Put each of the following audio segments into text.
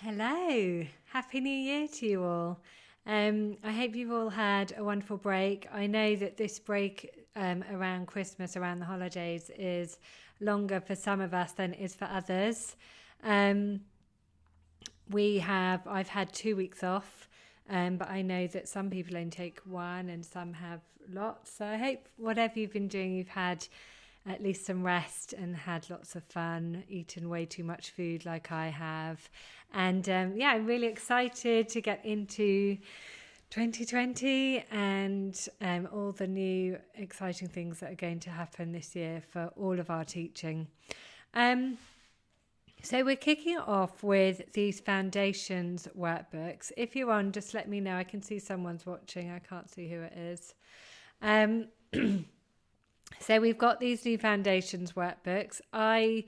Hello, Happy New Year to you all. I hope you've all had a wonderful break. I know that this break around Christmas, around the holidays, is longer for some of us than it is for others. Um, I've had 2 weeks off, but I know that some people only take one and some have lots. So I hope whatever you've been doing, you've had at least some rest and had lots of fun, eaten way too much food like I have. And yeah, I'm really excited to get into 2020 and all the new exciting things that are going to happen this year for all of our teaching. Um, so we're kicking it off with these foundations workbooks. If you're on, just let me know. I can see someone's watching. I can't see who it is. Um, so we've got these new foundations workbooks. I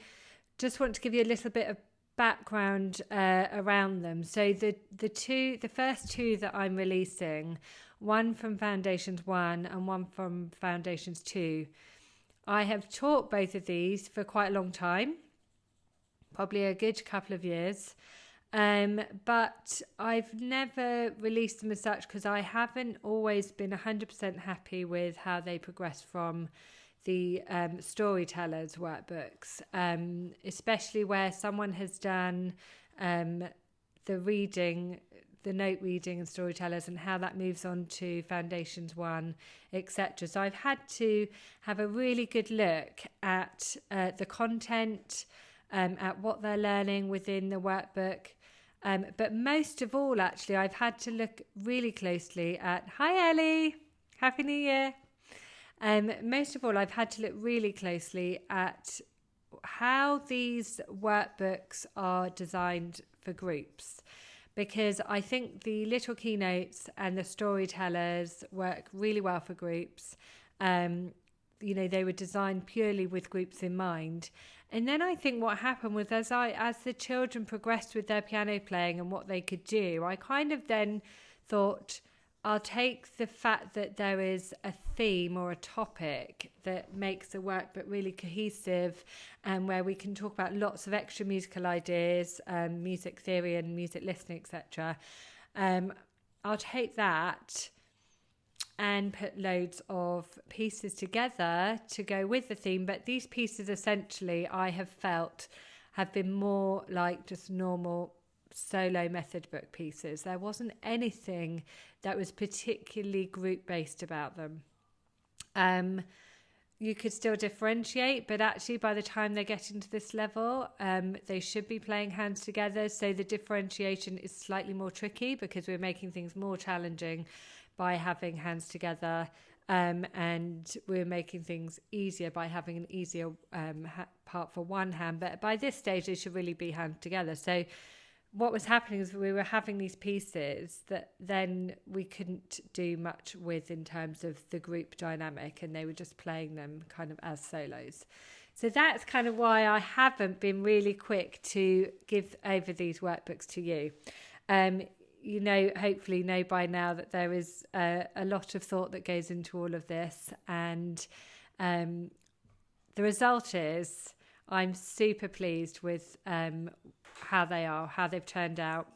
just want to give you a little bit of background around them. So the first two that I'm releasing, one from Foundations 1 and one from Foundations 2. I have taught both of these for quite a long time, probably a good couple of years. But I've never released them as such because I haven't always been 100% happy with how they progress from the storytellers workbooks, especially where someone has done the reading, the note reading and storytellers, and how that moves on to Foundations 1, etc. So I've had to have a really good look at the content, at what they're learning within the workbook. But most of all, actually, I've had to look really closely at, hi Ellie, Happy New Year. Most of all, I've had to look really closely at how these workbooks are designed for groups, because I think the little keynotes and the storytellers work really well for groups. They were designed purely with groups in mind. And then I think what happened was as the children progressed with their piano playing and what they could do, I kind of then thought, I'll take the fact that there is a theme or a topic that makes the workbook really cohesive, and where we can talk about lots of extra musical ideas, music theory and music listening, etc. I'll take that and put loads of pieces together to go with the theme. But these pieces essentially I have felt have been more like just normal solo method book pieces. There wasn't anything that was particularly group based about them. You could still differentiate, but actually by the time they're getting to this level, they should be playing hands together. So the differentiation is slightly more tricky because we're making things more challenging by having hands together, and we're making things easier by having an easier part for one hand. But by this stage, they should really be hand together. So what was happening is we were having these pieces that then we couldn't do much with in terms of the group dynamic, and they were just playing them kind of as solos. So that's kind of why I haven't been really quick to give over these workbooks to you. Hopefully know by now that there is a lot of thought that goes into all of this. And the result is I'm super pleased with how they've turned out.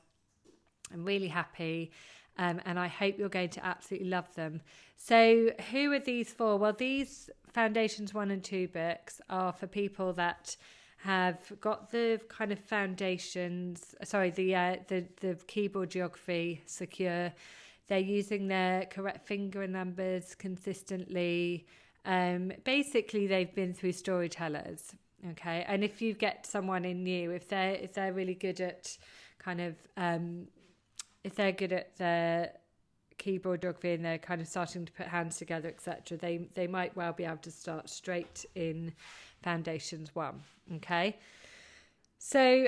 I'm really happy. And I hope you're going to absolutely love them. So who are these for? Well, these Foundations 1 and 2 books are for people that have got the kind of foundations, the keyboard geography secure. They're using their correct finger numbers consistently. Basically, they've been through storytellers. Okay, and if you get someone in new, if they're really good at kind of if they're good at their keyboard geography and they're kind of starting to put hands together, etc., they might well be able to start straight in Foundations 1. Okay, so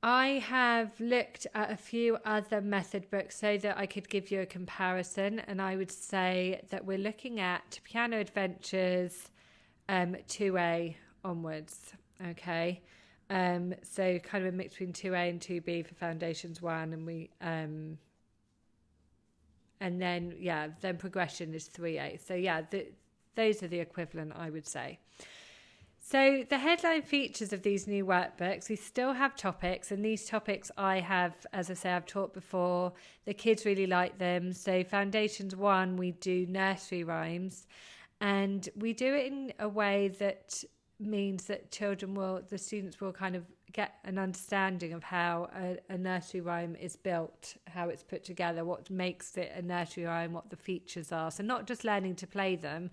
I have looked at a few other method books so that I could give you a comparison, and I would say that we're looking at Piano Adventures 2A onwards. Okay, so kind of a mix between 2A and 2B for Foundations 1, and we and then progression is 3A. So yeah, those are the equivalent, I would say. So the headline features of these new workbooks, we still have topics, and these topics I have, as I say, I've taught before. The kids really like them. So Foundations 1, we do nursery rhymes, and we do it in a way that means that the students will kind of get an understanding of how a nursery rhyme is built, how it's put together, what makes it a nursery rhyme, what the features are. So not just learning to play them,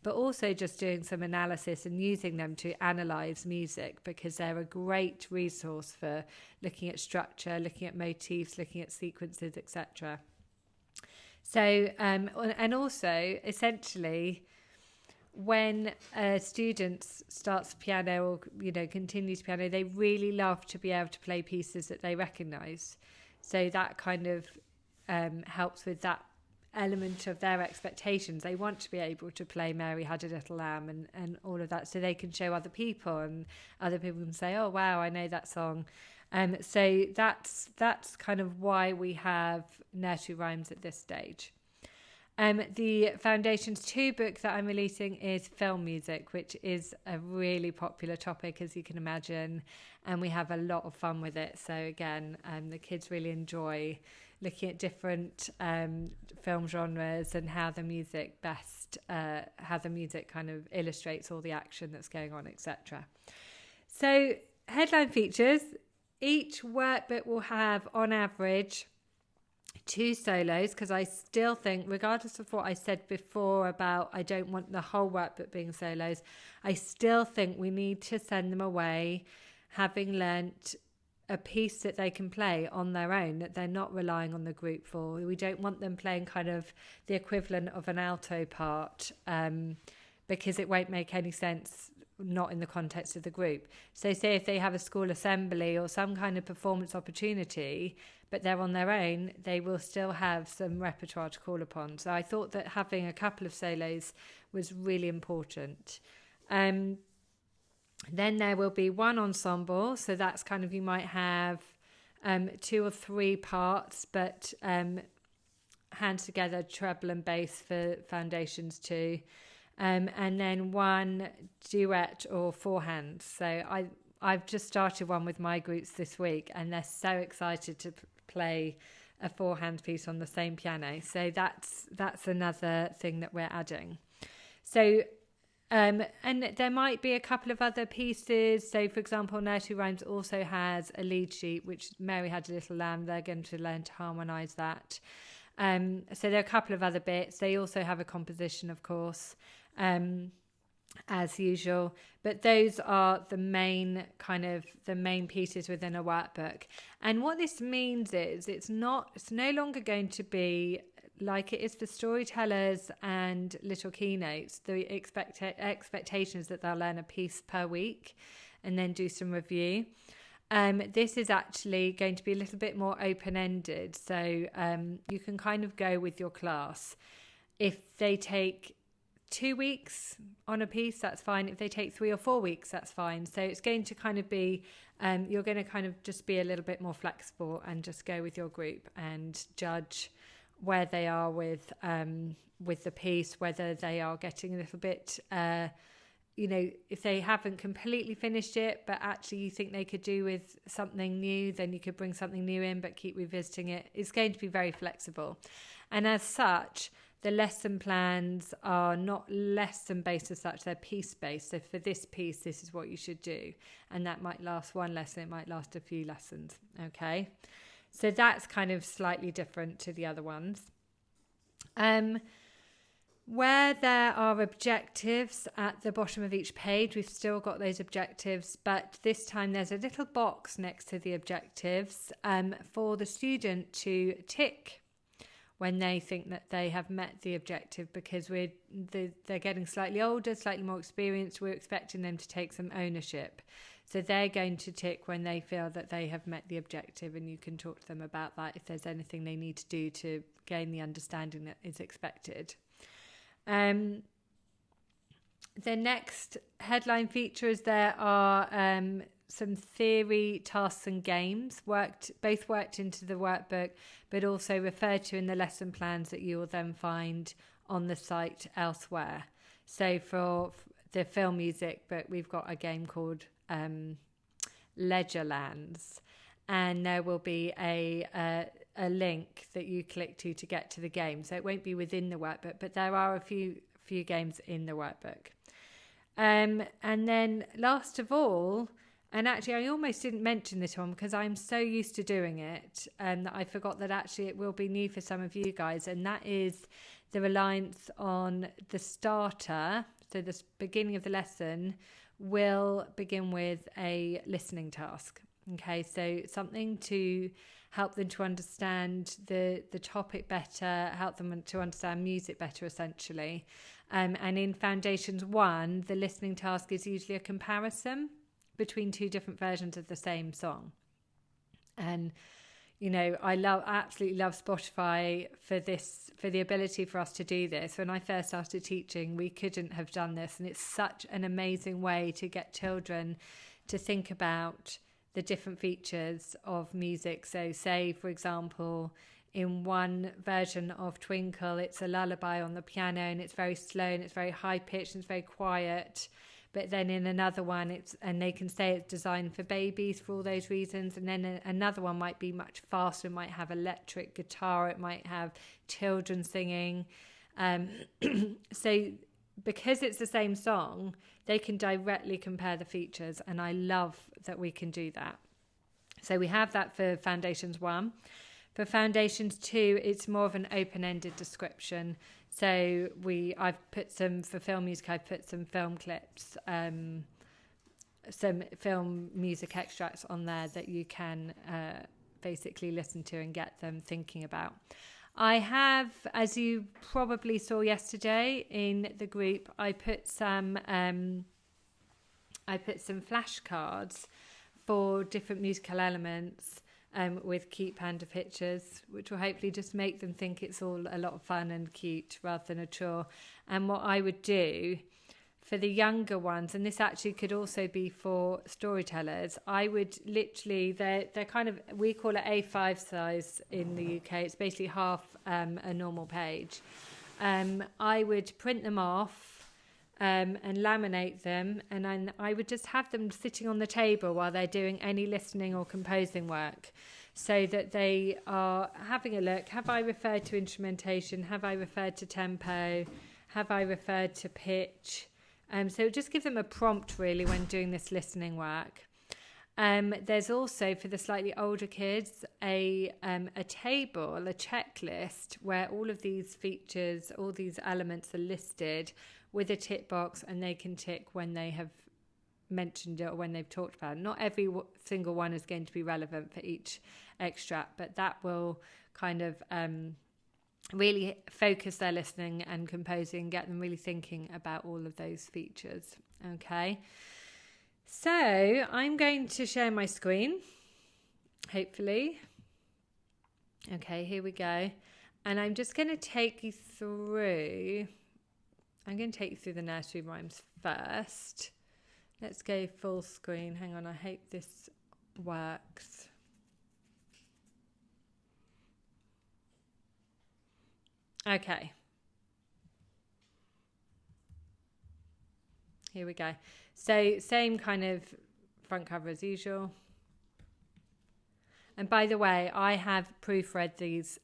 but also just doing some analysis and using them to analyse music, because they're a great resource for looking at structure, looking at motifs, looking at sequences, etc. So, and also, essentially, when a student starts piano or, continues piano, they really love to be able to play pieces that they recognise. So that kind of helps with that element of their expectations. They want to be able to play Mary Had a Little Lamb and all of that, so they can show other people, and other people can say, oh wow, I know that song. So that's kind of why we have nursery rhymes at this stage. The Foundations 2 book that I'm releasing is film music, which is a really popular topic, as you can imagine, and we have a lot of fun with it. So again, the kids really enjoy looking at different film genres and how the music kind of illustrates all the action that's going on, etc. So headline features, each workbook will have on average 2 solos, because I still think, regardless of what I said before about I don't want the whole workbook being solos, I still think we need to send them away having learnt a piece that they can play on their own, that they're not relying on the group for. We don't want them playing kind of the equivalent of an alto part, because it won't make any sense not in the context of the group. So say if they have a school assembly or some kind of performance opportunity, but they're on their own, they will still have some repertoire to call upon. So I thought that having a couple of solos was really important. Then there will be one ensemble. So that's kind of, you might have 2 or 3 parts, but hands together, treble and bass for Foundations 2. And then 1 duet or 4 hands. So I've just started one with my groups this week, and they're so excited to play a 4-hand piece on the same piano. So that's another thing that we're adding. So and there might be a couple of other pieces. So for example, Nursery Rhymes also has a lead sheet, which Mary Had a Little Lamb. They're going to learn to harmonise that. So there are a couple of other bits. They also have a composition, of course, as usual, but those are the main pieces within a workbook. And what this means is it's no longer going to be like it is for storytellers and little keynotes. The expectation is that they'll learn a piece per week and then do some review. This is actually going to be a little bit more open-ended, so you can kind of go with your class. If they take 2 weeks on a piece, that's fine. If they take 3 or 4 weeks, that's fine. So it's going to kind of be, you're going to kind of just be a little bit more flexible and just go with your group and judge where they are with the piece, whether they are getting a little bit, if they haven't completely finished it, but actually you think they could do with something new, then you could bring something new in, but keep revisiting it. It's going to be very flexible. And as such, the lesson plans are not lesson based as such, they're piece based. So for this piece, this is what you should do. And that might last 1 lesson, it might last a few lessons. Okay. So that's kind of slightly different to the other ones. Where there are objectives at the bottom of each page, we've still got those objectives, but this time there's a little box next to the objectives for the student to tick when they think that they have met the objective, because they're getting slightly older, slightly more experienced. We're expecting them to take some ownership. So they're going to tick when they feel that they have met the objective, and you can talk to them about that if there's anything they need to do to gain the understanding that is expected. The next headline features, there are some theory tasks and games both worked into the workbook, but also referred to in the lesson plans that you will then find on the site elsewhere. So the film music, but we've got a game called Leisurelands, and there will be a link that you click to get to the game. So it won't be within the workbook, but there are a few games in the workbook. And then last of all, and actually I almost didn't mention this one because I'm so used to doing it that I forgot that actually it will be new for some of you guys, and that is the reliance on the starter. So the beginning of the lesson will begin with a listening task. Okay, so something to help them to understand the topic better, help them to understand music better, essentially. And in Foundations 1, the listening task is usually a comparison between two different versions of the same song. And you know, I absolutely love Spotify for the ability for us to do this. When I first started teaching, we couldn't have done this, and it's such an amazing way to get children to think about the different features of music. So say, for example, in one version of Twinkle, it's a lullaby on the piano, and it's very slow and it's very high pitched and it's very quiet. But then in another one, and they can say it's designed for babies for all those reasons. And then another one might be much faster. It might have electric guitar. It might have children singing. So because it's the same song, they can directly compare the features. And I love that we can do that. So we have that for Foundations 1. For Foundations 2, it's more of an open-ended description. So I've put some, for film music, I've put some film clips, some film music extracts on there that you can basically listen to and get them thinking about. I have, as you probably saw yesterday in the group, I put some flashcards for different musical elements. With cute panda pictures, which will hopefully just make them think it's all a lot of fun and cute rather than a chore. And what I would do for the younger ones, and this actually could also be for storytellers, I would literally, they're kind of, we call it A5 size in the UK. It's basically half a normal page. I would print them off and laminate them, and then I would just have them sitting on the table while they're doing any listening or composing work, so that they are having a look. Have I referred to instrumentation? Have I referred to tempo? Have I referred to pitch? So just give them a prompt really when doing this listening work. There's also, for the slightly older kids, a table, a checklist where all of these features, all these elements are listed with a tick box, and they can tick when they have mentioned it or when they've talked about it. Not every single one is going to be relevant for each extract, but that will kind of really focus their listening and composing, get them really thinking about all of those features. Okay, so I'm going to share my screen, hopefully. Okay, here we go. And I'm just going to take you through... I'm going to take you through the nursery rhymes first. Let's go full screen. Hang on, I hope this works. Okay. Here we go. So same kind of front cover as usual. And by the way, I have proofread these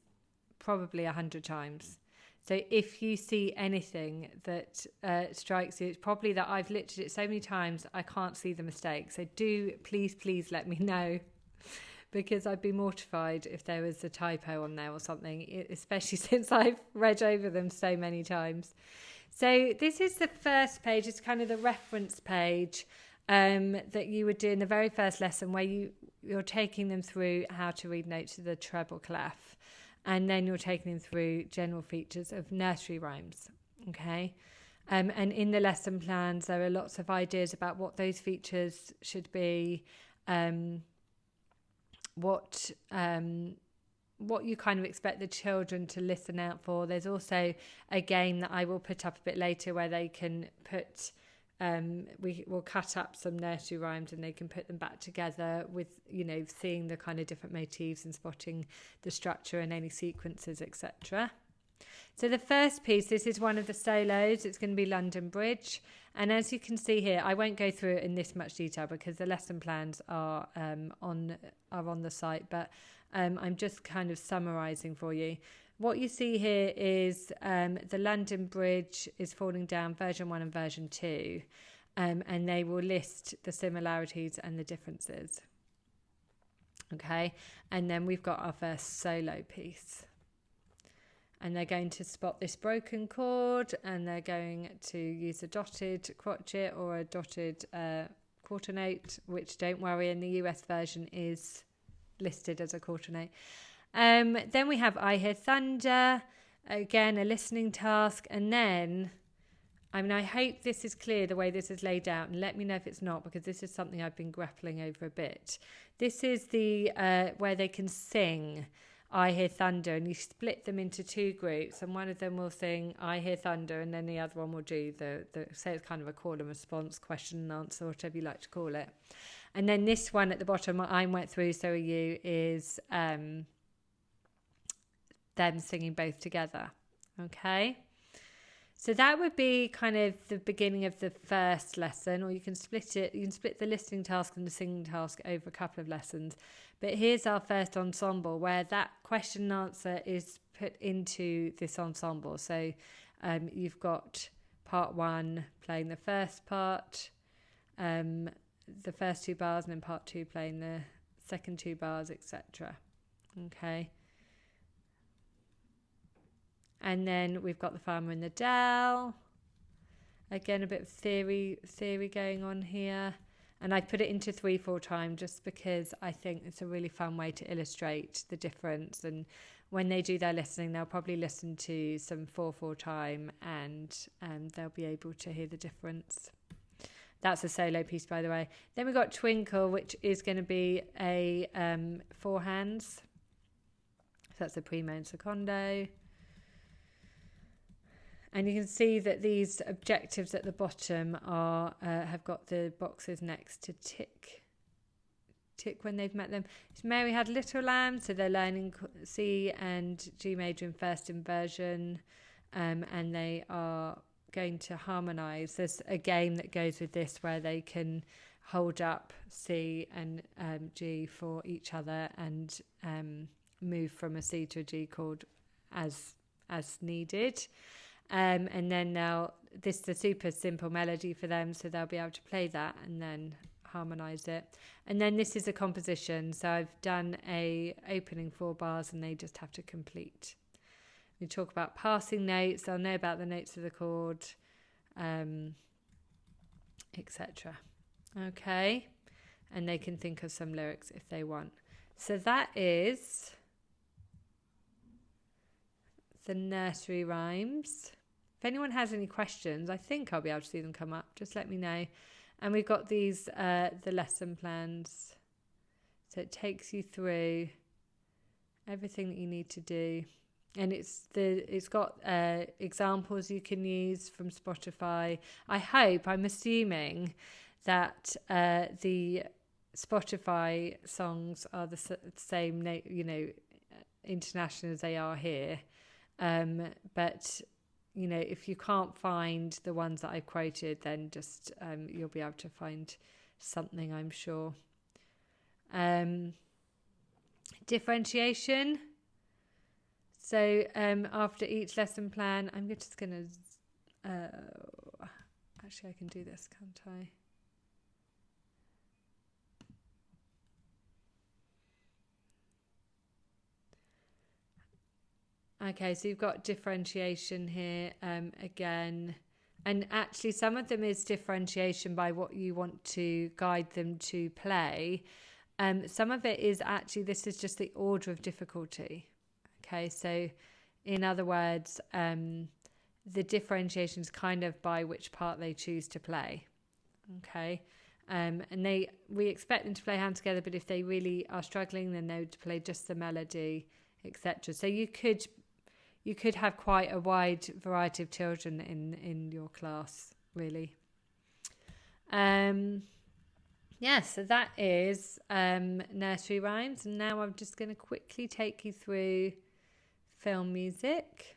probably 100 times. So if you see anything that strikes you, it's probably that I've literally it so many times I can't see the mistake. So do please let me know, because I'd be mortified if there was a typo on there or something, especially since I've read over them so many times. So this is the first page. It's kind of the reference page that you would do in the very first lesson, where you're taking them through how to read notes of the treble clef. And then you're taking them through general features of nursery rhymes, okay? And in the lesson plans, there are lots of ideas about what those features should be, what you kind of expect the children to listen out for. There's also a game that I will put up a bit later where they can put... we will cut up some nursery rhymes and they can put them back together with, you know, seeing the kind of different motifs and spotting the structure and any sequences, etc. So the first piece, this is one of the solos. It's going to be London Bridge, And as you can see here, I won't go through it in this much detail because the lesson plans are on the site, but I'm just kind of summarising for you. What you see here is the London Bridge is falling down, version 1 and version 2, and they will list the similarities and the differences. Okay, and then we've got our first solo piece. And they're going to spot this broken chord, and they're going to use a dotted crotchet or a dotted quarter note, which, don't worry, in the US version is listed as a quarter note. Then we have I Hear Thunder, again a listening task, and then, I hope this is clear the way this is laid out, and let me know if it's not, because this is something I've been grappling over a bit. This is the where they can sing I Hear Thunder, and you split them into 2 groups, and one of them will sing I Hear Thunder, and then the other one will do the say it's kind of a call and response, question and answer, whatever you like to call it. And then this one at the bottom, I went through, so are you, is them singing both together. Okay, so that would be kind of the beginning of the first lesson, or you can split it. You can split the listening task and the singing task over a couple of lessons. But here's our first ensemble, where that question and answer is put into this ensemble. So you've got part 1 playing the first part, the first 2 bars, and then part 2 playing the second 2 bars, etc. Okay. And then we've got the Farmer in the Dell. Again, a bit of theory going on here. And I put it into 3/4 time just because I think it's a really fun way to illustrate the difference. And when they do their listening, they'll probably listen to some 4/4 time, and they'll be able to hear the difference. That's a solo piece, by the way. Then we've got Twinkle, which is going to be a 4 hands. So that's a primo and secondo. And you can see that these objectives at the bottom are have got the boxes next to tick when they've met them. So Mary Had Little Lamb, so they're learning C and G major in first inversion, and they are going to harmonise. There's a game that goes with this where they can hold up C and G for each other and move from a C to a G chord as needed. And then this is a super simple melody for them, so they'll be able to play that and then harmonise it. And then this is a composition, so I've done a opening 4 bars and they just have to complete. We talk about passing notes, they'll know about the notes of the chord, etc. Okay, and they can think of some lyrics if they want. So that is the nursery rhymes. If anyone has any questions, I think I'll be able to see them come up. Just let me know. And we've got these, the lesson plans. So it takes you through everything that you need to do. And it's got examples you can use from Spotify. I'm assuming that the Spotify songs are the same, international as they are here. But if you can't find the ones that I've quoted, then just you'll be able to find something, I'm sure. Differentiation. So after each lesson plan, I'm just going to actually I can do this, can't I? Okay, so you've got differentiation here again. And actually some of them is differentiation by what you want to guide them to play. Some of it is actually, this is just the order of difficulty. Okay, so in other words, the differentiation is kind of by which part they choose to play. Okay, and we expect them to play hand together, but if they really are struggling, then they would play just the melody, etc. So you could have quite a wide variety of children in your class, really. So that is nursery rhymes, and now I'm just going to quickly take you through film music.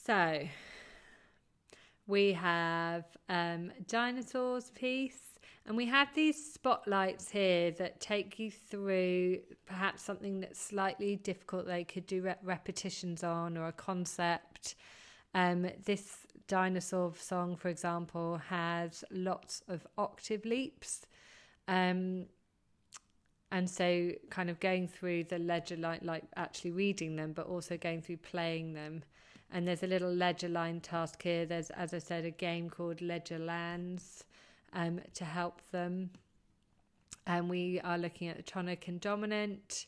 So we have dinosaurs piece, and we have these spotlights here that take you through perhaps something that's slightly difficult they could do repetitions on, or a concept. This dinosaur song, for example, has lots of octave leaps. And so kind of going through the ledger line, like actually reading them, but also going through playing them. And there's a little ledger line task here. There's, as I said, a game called Ledger Lands to help them. And we are looking at the tonic and dominant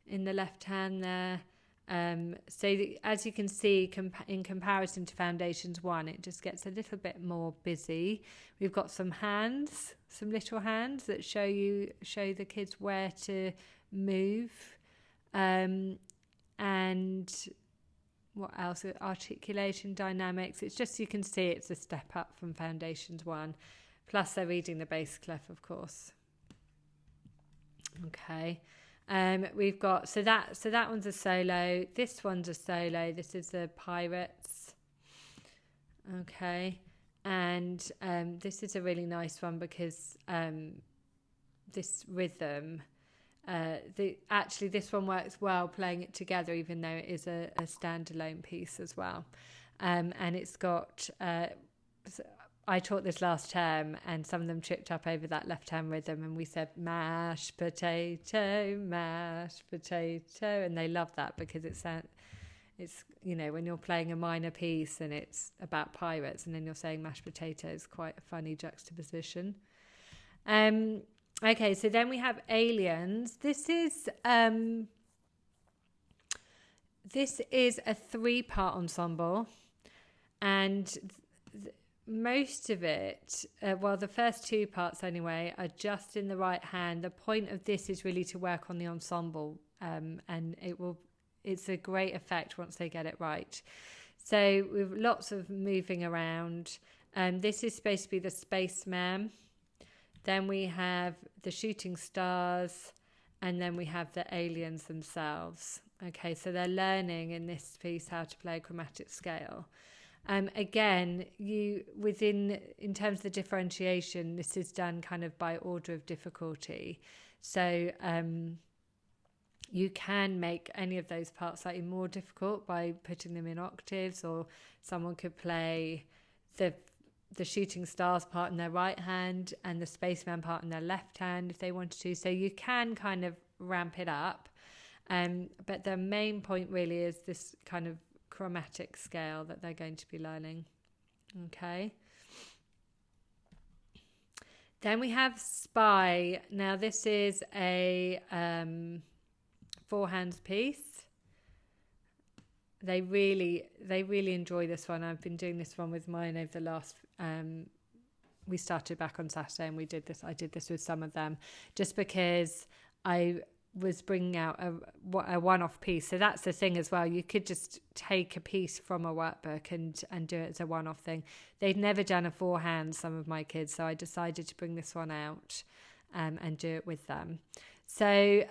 in the left hand there. As you can see, in comparison to Foundations 1, it just gets a little bit more busy. We've got some hands, some little hands that show the kids where to move. And what else? Articulation, dynamics. It's just, you can see it's a step up from Foundations 1. Plus they're reading the bass clef, of course. Okay. We've got, so that one's a solo. This one's a solo. This is the Pirates. Okay. And this is a really nice one because this rhythm, this one works well playing it together, even though it is a standalone piece as well. And it's got, I taught this last term, and some of them tripped up over that left-hand rhythm, and we said mashed potato, and they love that because it's when you're playing a minor piece and it's about pirates, and then you're saying mashed potatoes, quite a funny juxtaposition. Okay, so then we have Aliens. This is a 3-part ensemble, and most of it, the first 2 parts anyway, are just in the right hand. The point of this is really to work on the ensemble, and it's a great effect once they get it right. So with lots of moving around. This is supposed to be the spaceman. Then we have the shooting stars, and then we have the aliens themselves. Okay, so they're learning in this piece how to play a chromatic scale. Again, in terms of the differentiation, this is done kind of by order of difficulty. So you can make any of those parts slightly more difficult by putting them in octaves, or someone could play the shooting stars part in their right hand and the spaceman part in their left hand if they wanted to. So you can kind of ramp it up. But the main point really is this kind of chromatic scale that they're going to be learning. Okay. Then we have Spy. Now this is a 4 hands piece. They really enjoy this one. I've been doing this one with mine over the last we started back on Saturday, and I did this with some of them just because I was bringing out a one-off piece. So that's the thing as well. You could just take a piece from a workbook and do it as a one-off thing. They'd never done a 4 hands, some of my kids, so I decided to bring this one out and do it with them. So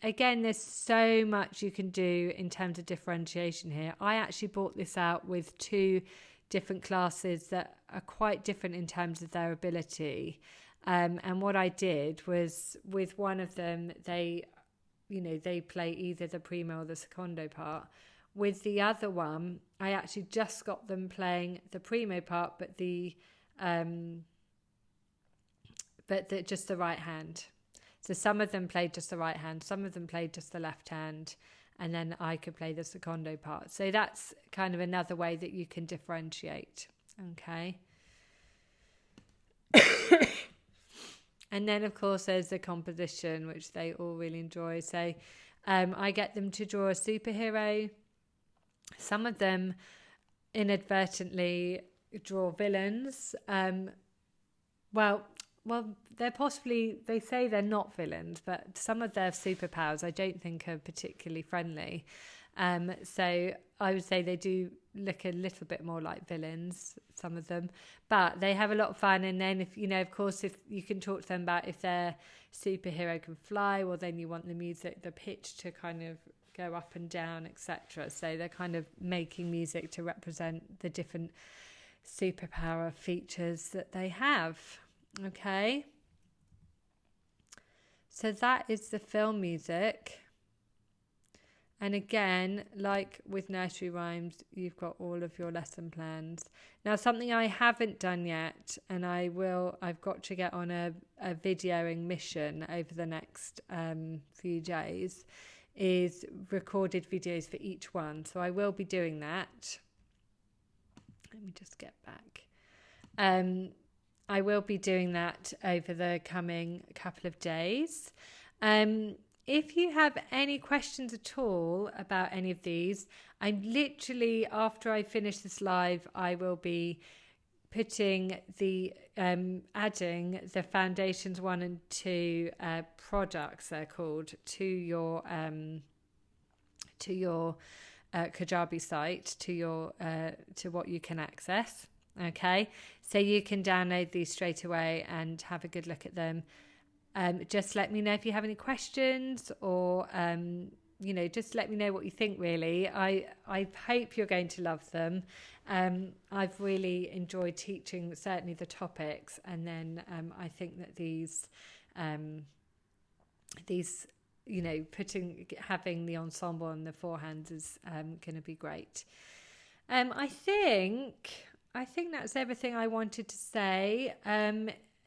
again, there's so much you can do in terms of differentiation here. I actually brought this out with 2 different classes that are quite different in terms of their ability. And what I did was, with one of them, they play either the primo or the secondo part. With the other one, I actually just got them playing the primo part, but just the right hand. So some of them played just the right hand, some of them played just the left hand, and then I could play the secondo part. So that's kind of another way that you can differentiate. Okay. And then, of course, there's the composition, which they all really enjoy. So I get them to draw a superhero. Some of them inadvertently draw villains. Well, they say they're not villains, but some of their superpowers I don't think are particularly friendly. So I would say they do look a little bit more like villains, some of them, but they have a lot of fun. And then if you can talk to them about if their superhero can fly, well, then you want the pitch to kind of go up and down, etc. So they're kind of making music to represent the different superpower features that they have. Okay. So that is the film music. And again, like with nursery rhymes, you've got all of your lesson plans. Now, something I haven't done yet, and I've got to get on a videoing mission over the next few days, is recorded videos for each one. So I will be doing that. Let me just get back. I will be doing that over the coming couple of days. If you have any questions at all about any of these, I'm literally, after I finish this live, I will be putting adding the Foundations 1 and 2 products, they're called, to your Kajabi site, to what you can access. Okay, so you can download these straight away and have a good look at them. Just let me know if you have any questions, or just let me know what you think. Really, I hope you're going to love them. I've really enjoyed teaching certainly the topics, and then I think that these having the ensemble and the four hands is going to be great. I think that's everything I wanted to say.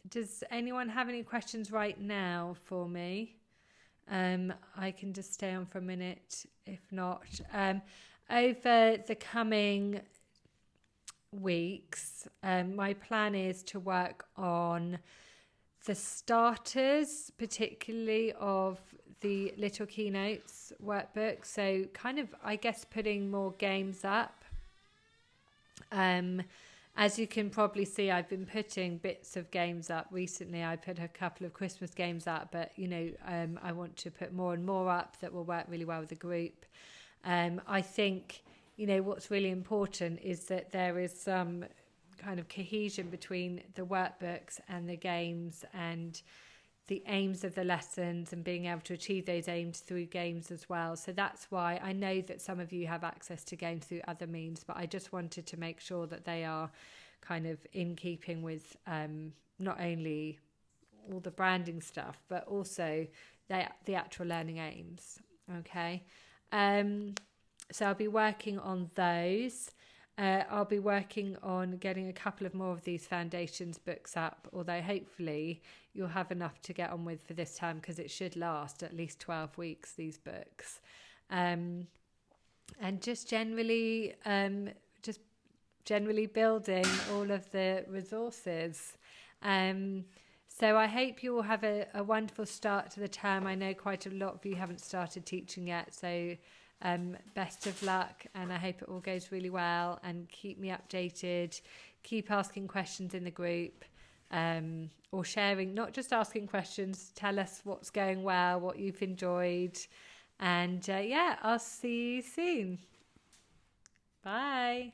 Does anyone have any questions right now for me? I can just stay on for a minute. If not, over the coming weeks, my plan is to work on the starters, particularly of the Little Keynotes workbook. So kind of, I guess, putting more games up. As you can probably see, I've been putting bits of games up recently. I put a couple of Christmas games up, but I want to put more and more up that will work really well with the group. I think what's really important is that there is some kind of cohesion between the workbooks and the games, and the aims of the lessons, and being able to achieve those aims through games as well. So that's why I know that some of you have access to games through other means, but I just wanted to make sure that they are kind of in keeping with not only all the branding stuff, but also the actual learning aims. Okay. So I'll be working on those. I'll be working on getting a couple of more of these Foundations books up, although hopefully you'll have enough to get on with for this time, because it should last at least 12 weeks, these books. And just generally building all of the resources. So I hope you all have a wonderful start to the term. I know quite a lot of you haven't started teaching yet, so best of luck, and I hope it all goes really well, and keep me updated, keep asking questions in the group, or sharing, not just asking questions, tell us what's going well, what you've enjoyed, and I'll see you soon. Bye.